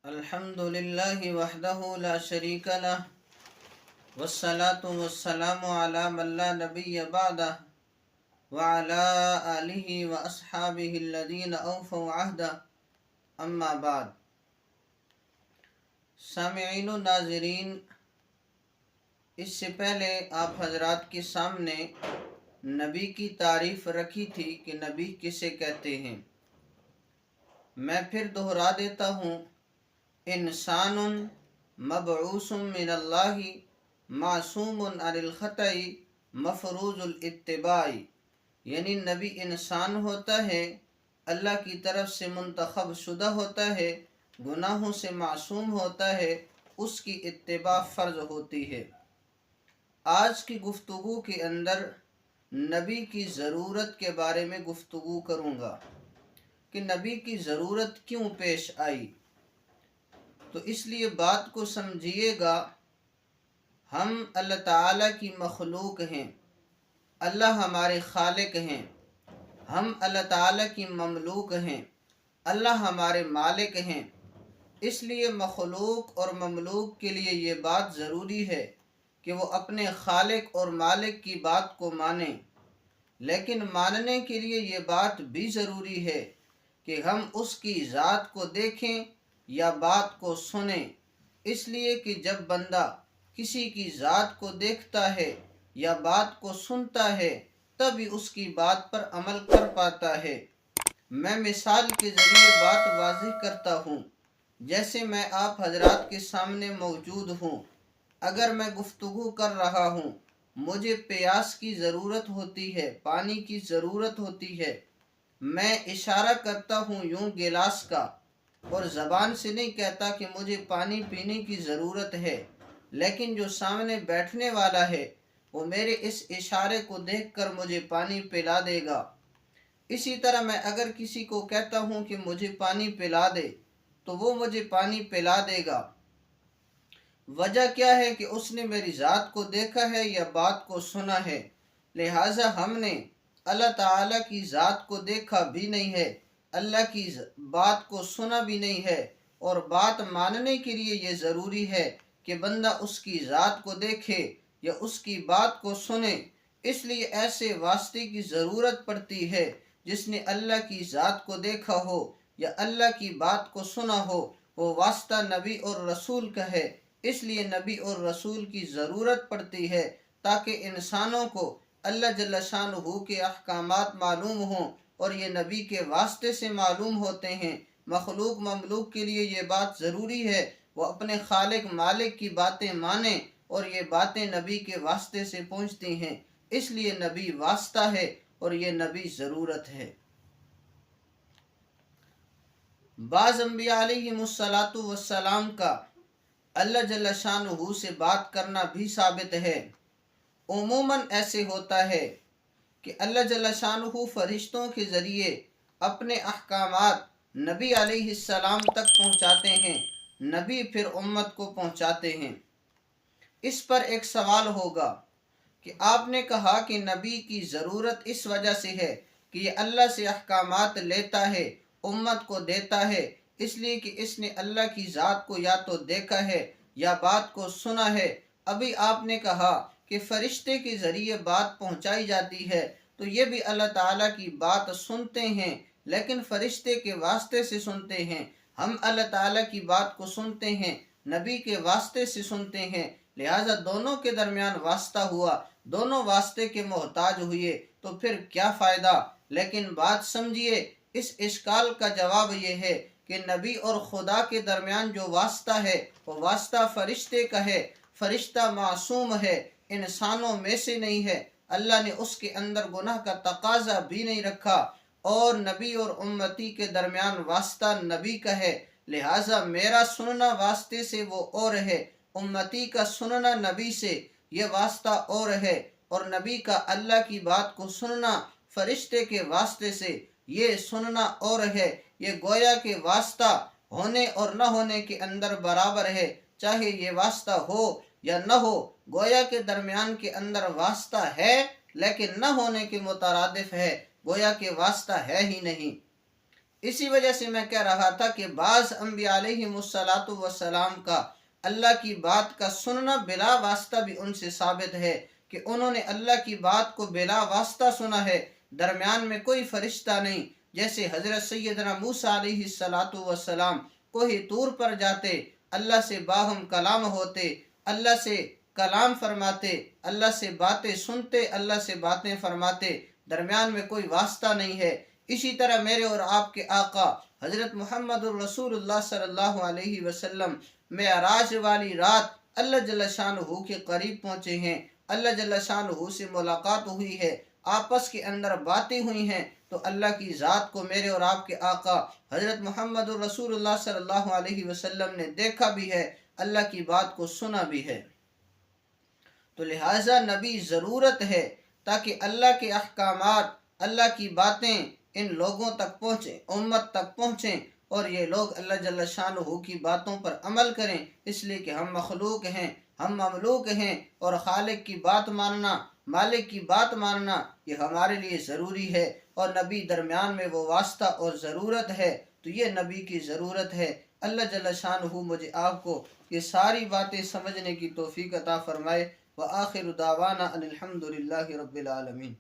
الحمد لله وحده لا شريك له والصلاة والسلام على من لا نبي بعده وعلى آله وأصحابه الذين أوفوا عهده اما بعد. سامعین و ناظرین، اس سے پہلے آپ حضرات کے سامنے نبی کی تعریف رکھی تھی کہ نبی کسے کہتے ہیں. میں پھر دہرا دیتا ہوں، انسان مبعوث من اللہ معصوم عن الخطأ مفروض الاتباع، یعنی نبی انسان ہوتا ہے، اللہ کی طرف سے منتخب شدہ ہوتا ہے، گناہوں سے معصوم ہوتا ہے، اس کی اتباع فرض ہوتی ہے. آج کی گفتگو کے اندر نبی کی ضرورت کے بارے میں گفتگو کروں گا کہ نبی کی ضرورت کیوں پیش آئی. تو اس لیے بات کو سمجھیے گا، ہم اللہ تعالیٰ کی مخلوق ہیں، اللہ ہمارے خالق ہیں، ہم اللہ تعالیٰ کی مملوک ہیں، اللہ ہمارے مالک ہیں. اس لیے مخلوق اور مملوک کے لیے یہ بات ضروری ہے کہ وہ اپنے خالق اور مالک کی بات کو مانیں، لیکن ماننے کے لیے یہ بات بھی ضروری ہے کہ ہم اس کی ذات کو دیکھیں یا بات کو سنیں. اس لیے کہ جب بندہ کسی کی ذات کو دیکھتا ہے یا بات کو سنتا ہے تبھی اس کی بات پر عمل کر پاتا ہے. میں مثال کے ذریعے بات واضح کرتا ہوں. جیسے میں آپ حضرات کے سامنے موجود ہوں، اگر میں گفتگو کر رہا ہوں، مجھے پیاس کی ضرورت ہوتی ہے، پانی کی ضرورت ہوتی ہے، میں اشارہ کرتا ہوں یوں گلاس کا، اور زبان سے نہیں کہتا کہ مجھے پانی پینے کی ضرورت ہے، لیکن جو سامنے بیٹھنے والا ہے وہ میرے اس اشارے کو دیکھ کر مجھے پانی پلا دے گا. اسی طرح میں اگر کسی کو کہتا ہوں کہ مجھے پانی پلا دے تو وہ مجھے پانی پلا دے گا. وجہ کیا ہے کہ اس نے میری ذات کو دیکھا ہے یا بات کو سنا ہے. لہٰذا ہم نے اللہ تعالیٰ کی ذات کو دیکھا بھی نہیں ہے، اللہ کی بات کو سنا بھی نہیں ہے، اور بات ماننے کے لیے یہ ضروری ہے کہ بندہ اس کی ذات کو دیکھے یا اس کی بات کو سنے. اس لیے ایسے واسطے کی ضرورت پڑتی ہے جس نے اللہ کی ذات کو دیکھا ہو یا اللہ کی بات کو سنا ہو، وہ واسطہ نبی اور رسول کا ہے. اس لیے نبی اور رسول کی ضرورت پڑتی ہے تاکہ انسانوں کو اللہ جل شانہ کے احکامات معلوم ہوں، اور یہ نبی کے واسطے سے معلوم ہوتے ہیں. مخلوق مملوک کے لیے یہ بات ضروری ہے وہ اپنے خالق مالک کی باتیں مانیں، اور یہ باتیں نبی کے واسطے سے پہنچتی ہیں. اس لیے نبی واسطہ ہے اور یہ نبی ضرورت ہے. بعض انبیاء علیہم السلام کا اللہ جل شانہ سے بات کرنا بھی ثابت ہے. عموماً ایسے ہوتا ہے کہ اللہ جل شانہ فرشتوں کے ذریعے اپنے احکامات نبی علیہ السلام تک پہنچاتے ہیں، نبی پھر امت کو پہنچاتے ہیں. اس پر ایک سوال ہوگا کہ آپ نے کہا کہ نبی کی ضرورت اس وجہ سے ہے کہ یہ اللہ سے احکامات لیتا ہے، امت کو دیتا ہے، اس لیے کہ اس نے اللہ کی ذات کو یا تو دیکھا ہے یا بات کو سنا ہے. ابھی آپ نے کہا کہ فرشتے کے ذریعے بات پہنچائی جاتی ہے، تو یہ بھی اللہ تعالیٰ کی بات سنتے ہیں، لیکن فرشتے کے واسطے سے سنتے ہیں. ہم اللہ تعالیٰ کی بات کو سنتے ہیں، نبی کے واسطے سے سنتے ہیں. لہٰذا دونوں کے درمیان واسطہ ہوا، دونوں واسطے کے محتاج ہوئے، تو پھر کیا فائدہ. لیکن بات سمجھیے، اس اشکال کا جواب یہ ہے کہ نبی اور خدا کے درمیان جو واسطہ ہے وہ واسطہ فرشتے کا ہے. فرشتہ معصوم ہے، انسانوں میں سے نہیں ہے، اللہ نے اس کے اندر گناہ کا تقاضا بھی نہیں رکھا. اور نبی اور امتی کے درمیان واسطہ نبی کا ہے. لہٰذا میرا سننا واسطے سے وہ اور ہے، امتی کا سننا نبی سے یہ واسطہ اور ہے، اور نبی کا اللہ کی بات کو سننا فرشتے کے واسطے سے یہ سننا اور ہے. یہ گویا کہ واسطہ ہونے اور نہ ہونے کے اندر برابر ہے، چاہے یہ واسطہ ہو یا نہ ہو، گویا کے درمیان کے اندر واسطہ ہے لیکن نہ ہونے کے مترادف ہے، گویا کہ واسطہ ہے ہی نہیں. اسی وجہ سے میں کہہ رہا تھا کہ بعض انبیاء علیہم السلام کا اللہ کی بات کا سننا بلا واسطہ بھی ان سے ثابت ہے کہ انہوں نے اللہ کی بات کو بلا واسطہ سنا ہے، درمیان میں کوئی فرشتہ نہیں۔ جیسے حضرت سیدنا موسیٰ علیہ السلام کوہ طور پر جاتے، اللہ سے باہم کلام ہوتے، اللہ سے کلام فرماتے، اللہ سے باتیں سنتے، اللہ سے باتیں فرماتے، درمیان میں کوئی واسطہ نہیں ہے۔ اسی طرح میرے اور آپ کے آقا حضرت محمد الرسول اللہ صلی اللہ علیہ وسلم معراج والی رات اللہ جل شانہ کے قریب پہنچے ہیں، اللہ جل شانہ سے ملاقات ہوئی ہے، آپس کے اندر باتیں ہوئی ہیں، تو اللہ کی ذات کو میرے اور آپ کے آقا حضرت محمد الرسول اللہ صلی اللہ علیہ وسلم نے دیکھا بھی ہے، اللہ کی بات کو سنا بھی ہے۔ تو لہٰذا نبی ضرورت ہے تاکہ اللہ کے احکامات، اللہ کی باتیں ان لوگوں تک پہنچیں، امت تک پہنچیں، اور یہ لوگ اللہ جل شانہ کی باتوں پر عمل کریں، اس لیے کہ ہم مخلوق ہیں، ہم مملوک ہیں، اور خالق کی بات ماننا، مالک کی بات ماننا یہ ہمارے لیے ضروری ہے، اور نبی درمیان میں وہ واسطہ اور ضرورت ہے، تو یہ نبی کی ضرورت ہے۔ اللہ جل شانہ مجھے آپ کو یہ ساری باتیں سمجھنے کی توفیق عطا فرمائے۔ وآخر دعوانا ان الحمد للہ رب العالمین۔